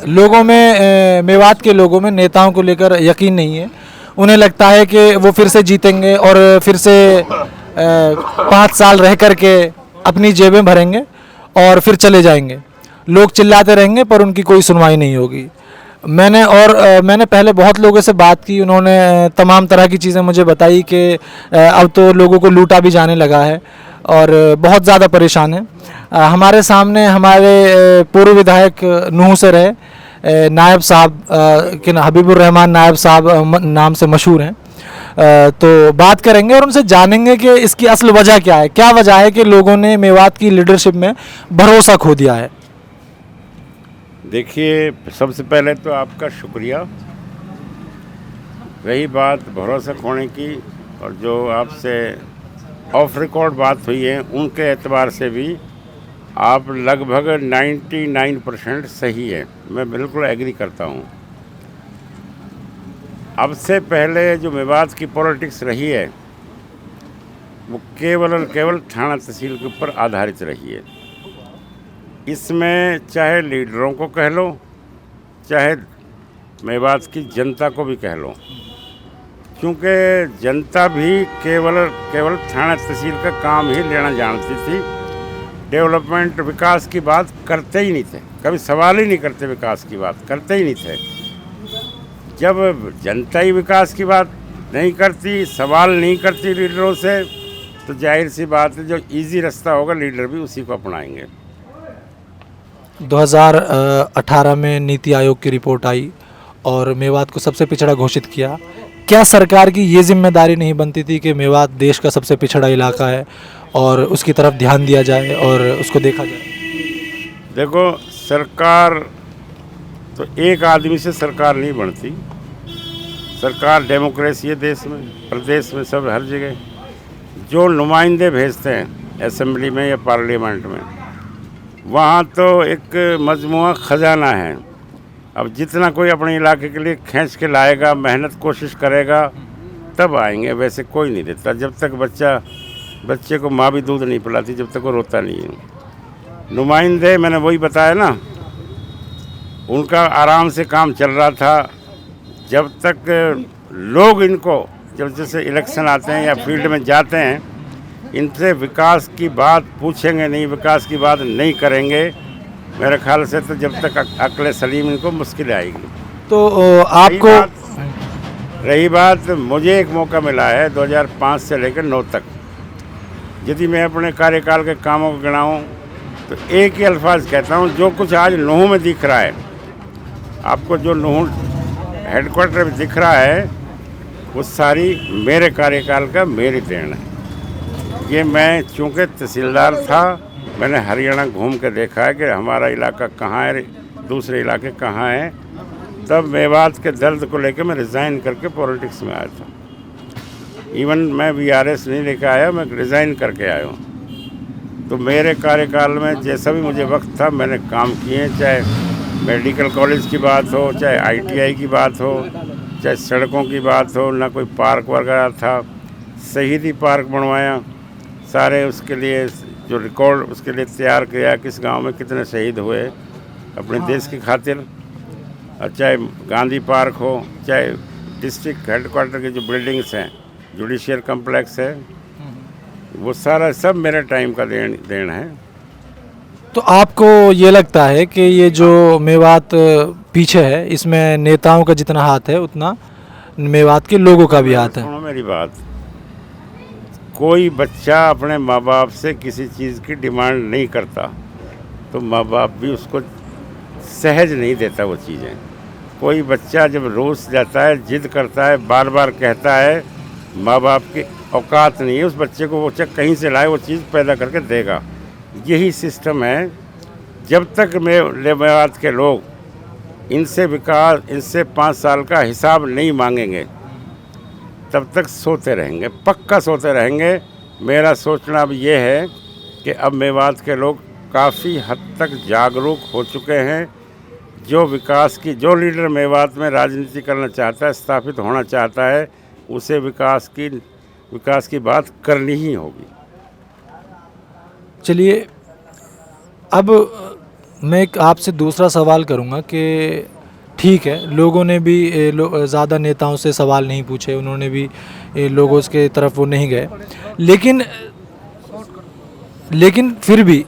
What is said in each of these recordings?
लोगों में मेवात के लोगों में नेताओं को लेकर यकीन नहीं है। उन्हें लगता है कि वो फिर से जीतेंगे और फिर से 5 साल रह कर के अपनी जेबें भरेंगे और फिर चले जाएंगे। लोग चिल्लाते रहेंगे पर उनकी कोई सुनवाई नहीं होगी। मैंने पहले बहुत लोगों से बात की, उन्होंने तमाम तरह की चीज़ें मुझे बताई कि अब तो लोगों को लूटा भी जाने लगा है और बहुत ज़्यादा परेशान है। हमारे सामने हमारे पूर्व विधायक नूह से रहे नायब साहब के हबीबुर रहमान नायब साहब नाम से मशहूर हैं। तो बात करेंगे और उनसे जानेंगे कि इसकी असल वजह क्या है, क्या वजह है कि लोगों ने मेवात की लीडरशिप में भरोसा खो दिया है। देखिए, सबसे पहले तो आपका शुक्रिया। रही बात भरोसा खोने की और जो आपसे ऑफ रिकॉर्ड बात हुई है, उनके एतबार से भी आप लगभग 99% सही है। मैं बिल्कुल एग्री करता हूँ। अब से पहले जो मेवात की पॉलिटिक्स रही है वो केवल और केवल थाना तहसील के ऊपर आधारित रही है। इसमें चाहे लीडरों को कह लो, चाहे मेवात की जनता को भी कह लो, क्योंकि जनता भी केवल थाना तहसील का काम ही लेना जानती थी। डेवलपमेंट विकास की बात करते ही नहीं थे, कभी सवाल ही नहीं करते, विकास की बात करते ही नहीं थे। जब जनता ही विकास की बात नहीं करती, सवाल नहीं करती लीडरों से, तो जाहिर सी बात है जो इजी रास्ता होगा लीडर भी उसी को अपनाएंगे। 2018 में नीति आयोग की रिपोर्ट आई और मेवात को सबसे पिछड़ा घोषित किया। क्या सरकार की ये जिम्मेदारी नहीं बनती थी कि मेवात देश का सबसे पिछड़ा इलाका है और उसकी तरफ ध्यान दिया जाए और उसको देखा जाए? देखो, सरकार तो एक आदमी से सरकार नहीं बनती। सरकार डेमोक्रेसी है देश में, प्रदेश में, सब हर जगह। जो नुमाइंदे भेजते हैं असेंबली में या पार्लियामेंट में, वहाँ तो एक मजमुआ ख़जाना है। अब जितना कोई अपने इलाके के लिए खींच के लाएगा, मेहनत कोशिश करेगा, तब आएंगे। वैसे कोई नहीं देता। जब तक बच्चे को माँ भी दूध नहीं पिलाती, जब तक वो रोता नहीं है। नुमाइंदे, मैंने वही बताया ना, उनका आराम से काम चल रहा था। जब तक लोग इनको, जब जैसे इलेक्शन आते हैं या फील्ड में जाते हैं, इनसे विकास की बात पूछेंगे नहीं, विकास की बात नहीं करेंगे, मेरे ख्याल से तो जब तक अक्ल सलीम इनको मुश्किल आएगी। तो आपको रही बात, मुझे एक मौका मिला है 2005 से लेकर 9 तक। यदि मैं अपने कार्यकाल के कामों को गिनाऊँ तो एक ही अल्फाज कहता हूँ, जो कुछ आज नूह में दिख रहा है, आपको जो नूह हेडक्वार्टर में दिख रहा है, वो सारी मेरे कार्यकाल का मेरी देन है। ये मैं चूँकि तहसीलदार था, मैंने हरियाणा घूम के देखा है कि हमारा इलाका कहाँ है, दूसरे इलाके कहाँ हैं। तब मेवात के दर्द को लेकर मैं रिज़ाइन करके पॉलिटिक्स में आया था। इवन मैं VRS नहीं लेकर आया, मैं रिज़ाइन करके आया हूँ। तो मेरे कार्यकाल में जैसा भी मुझे वक्त था, मैंने काम किए। चाहे मेडिकल कॉलेज की बात हो, चाहे ITI की बात हो, चाहे सड़कों की बात हो, ना कोई पार्क वगैरह था, शहीदी पार्क बनवाया सारे। उसके लिए जो रिकॉर्ड उसके लिए तैयार किया, किस गांव में कितने शहीद हुए अपने देश की खातिर। और चाहे गांधी पार्क हो, चाहे डिस्ट्रिक्ट हेडक्वार्टर की जो बिल्डिंग्स हैं, जुडिशियल कम्प्लेक्स है, वो सारा सब मेरे टाइम का देन है। तो आपको ये लगता है कि ये जो मेवात पीछे है, इसमें नेताओं का जितना हाथ है उतना मेवात के लोगों का भी हाथ है? सुनो मेरी बात, कोई बच्चा अपने माँ बाप से किसी चीज़ की डिमांड नहीं करता तो माँ बाप भी उसको सहज नहीं देता वो चीज़ें। कोई बच्चा जब रोस जाता है, जिद करता है, बार बार कहता है, माँ बाप की औकात नहीं है उस बच्चे को वो चाहे कहीं से लाए वो चीज़ पैदा करके देगा। यही सिस्टम है। जब तक मेवात के लोग इनसे 5 साल का हिसाब नहीं मांगेंगे, तब तक सोते रहेंगे, पक्का सोते रहेंगे। मेरा सोचना अब ये है कि अब मेवात के लोग काफ़ी हद तक जागरूक हो चुके हैं। जो लीडर मेवात में राजनीति करना चाहता है, स्थापित होना चाहता है, उसे विकास की बात करनी ही होगी। चलिए, अब मैं एक आपसे दूसरा सवाल करूंगा कि ठीक है, लोगों ने भी ज़्यादा नेताओं से सवाल नहीं पूछे, उन्होंने भी लोगों के तरफ वो नहीं गए, लेकिन फिर भी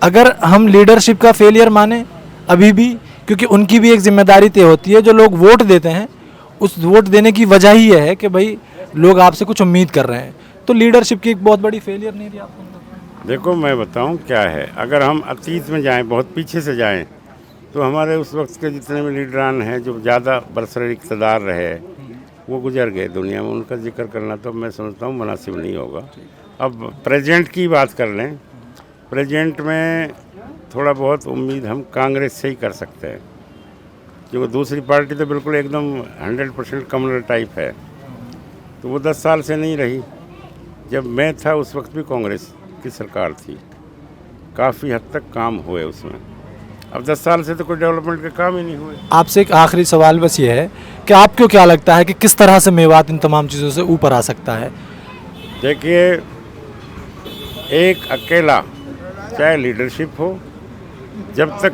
अगर हम लीडरशिप का फेलियर माने अभी भी, क्योंकि उनकी भी एक जिम्मेदारी तय होती है, जो लोग वोट देते हैं उस वोट देने की वजह ही यह है कि भाई लोग आपसे कुछ उम्मीद कर रहे हैं, तो लीडरशिप की एक बहुत बड़ी फेलियर नहीं रही आपको? देखो मैं बताऊं क्या है, अगर हम अतीत में जाएं, बहुत पीछे से जाएं, तो हमारे उस वक्त के जितने भी लीडरान हैं जो ज़्यादा बरसर इक़्तिदार रहे, वो गुजर गए दुनिया में, उनका जिक्र करना तो मैं समझता हूँ मुनासिब नहीं होगा। अब प्रेजेंट की बात कर लें, प्रेजेंट में थोड़ा बहुत उम्मीद हम कांग्रेस से ही कर सकते हैं, क्योंकि दूसरी पार्टी तो बिल्कुल एकदम 100% कम्युनल टाइप है, तो वो 10 साल से नहीं रही। जब मैं था उस वक्त भी कांग्रेस की सरकार थी, काफ़ी हद तक काम हुए उसमें। अब 10 साल से तो कोई डेवलपमेंट के काम ही नहीं हुए। आपसे एक आखिरी सवाल बस ये है कि आपको क्या लगता है कि किस तरह से मेवात इन तमाम चीज़ों से ऊपर आ सकता है? देखिए, एक अकेला चाहे लीडरशिप हो, जब तक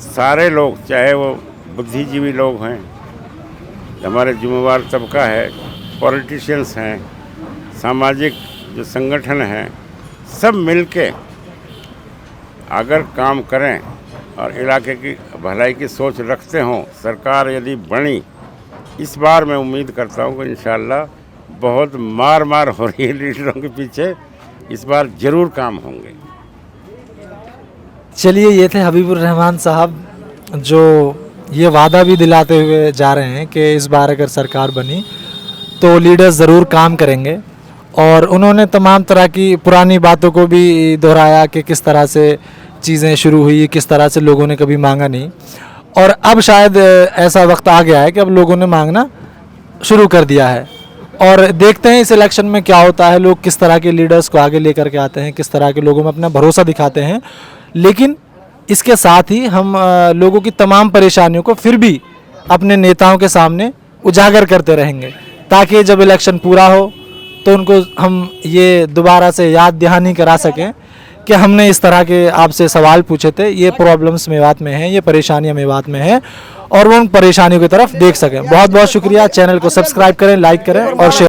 सारे लोग, चाहे वो बुद्धिजीवी लोग हैं, हमारे जिम्मेवार तबका है, पॉलिटिशियंस हैं, सामाजिक जो संगठन हैं, सब मिलके अगर काम करें और इलाके की भलाई की सोच रखते हों, सरकार यदि बनी, इस बार मैं उम्मीद करता हूं कि इंशाअल्लाह बहुत मार हो रही है लीडरों के पीछे, इस बार ज़रूर काम होंगे। चलिए, ये थे हबीबुर रहमान साहब, जो ये वादा भी दिलाते हुए जा रहे हैं कि इस बार अगर सरकार बनी तो लीडर्स ज़रूर काम करेंगे, और उन्होंने तमाम तरह की पुरानी बातों को भी दोहराया कि किस तरह से चीज़ें शुरू हुई, किस तरह से लोगों ने कभी मांगा नहीं, और अब शायद ऐसा वक्त आ गया है कि अब लोगों ने मांगना शुरू कर दिया है। और देखते हैं इस इलेक्शन में क्या होता है, लोग किस तरह के लीडर्स को आगे लेकर के आते हैं, किस तरह के लोगों में अपना भरोसा दिखाते हैं। लेकिन इसके साथ ही हम लोगों की तमाम परेशानियों को फिर भी अपने नेताओं के सामने उजागर करते रहेंगे, ताकि जब इलेक्शन पूरा हो तो उनको हम ये दोबारा से याद दहानी करा सकें कि हमने इस तरह के आपसे सवाल पूछे थे, ये प्रॉब्लम्स मेवात में हैं, ये परेशानियां मेवात में हैं, और वो उन परेशानियों की तरफ देख सकें। बहुत बहुत शुक्रिया। चैनल को सब्सक्राइब करें, लाइक करें और शेयर